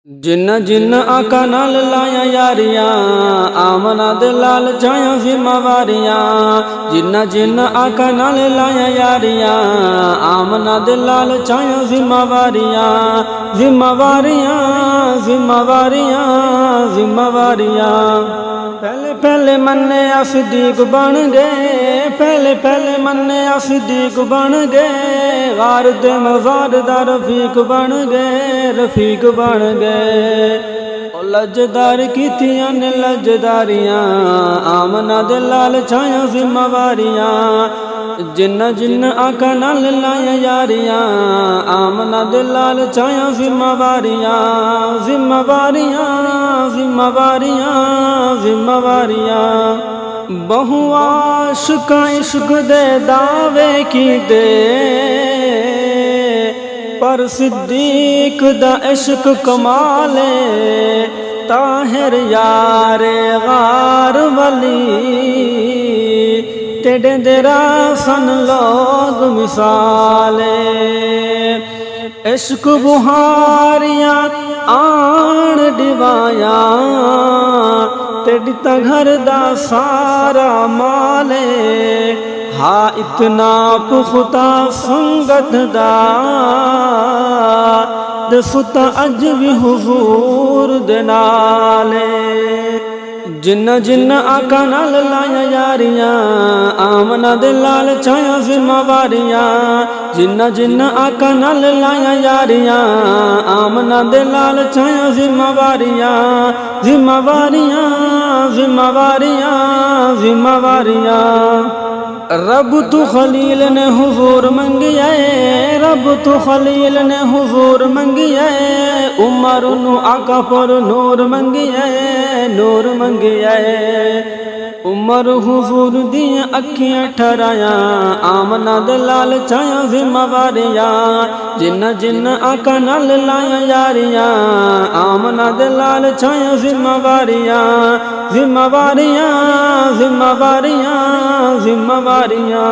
जिन्ना जिन्ना आका नाल लाया यारियां आमना दे लाल छाया जिम्मेवारियां। जिन्ना जिन्ना आका नाल लाया यारियां आमना दे लाल छाया जिम्मेवारियां। जिम्मेवारियां जिम्मेवारियां जिम्मेवारियां। पहले पहले मन्ने सिद्दीक बन गए, पहले पहले मन्ने सिद्दीक बन गए। गार दे मज़ार दा रफीक बन गए, रफीक बन गए। लजदार कीतियां ने लजदारियां आमना दे लाल छाया जिम्मेवारियां। जिन्ना जिन्ना आका नाल लाया यारियां आमना दे लाल छाया जिम्मेवारियां। जिम्मेवारियां जिम्मेवारियां जिम्मेवारियां। बहु आशिका इश्क दे दावे की दे, पर सिद्दीक दा इश्क कमाले। ताहिर यारे गार वली तेरे देरा सन लोग मिसाले। इश्क बुहारियां आन डिवाया तेरी ता घर दा सारा माले। हा इतना पुख्ता संगत दा दसुता अज भी हुजूर दे नाले। जिन्ना जिन्ना आका नाल लाया यारियां आमना दे लाल छाया जिम्मेवारियां। जिन्ना जिन्ना आका नाल लाया यारियां आमना दे लाल छाया जिम्मेवारियां। जिम्मेवारियां जिम्मेवारियां जिम्मेवारियां। रब तू खलील ने हुजूर मंगिया, रब तू खलील ने हुजूर मंगिया। उमर नू आका पर नूर मंगिया, नूर मंगिया। उमर हुजूर दियां अखियां ठहराया आमना दे लाल छाया जिम्मेवारियां। जिन्ना जिन्ना आका नाल लाया यारियां आमना दे लाल छाया जिम्मेवारियां। जिम्मेवारियां जिम्मेवारियां जिम्मेवारियां।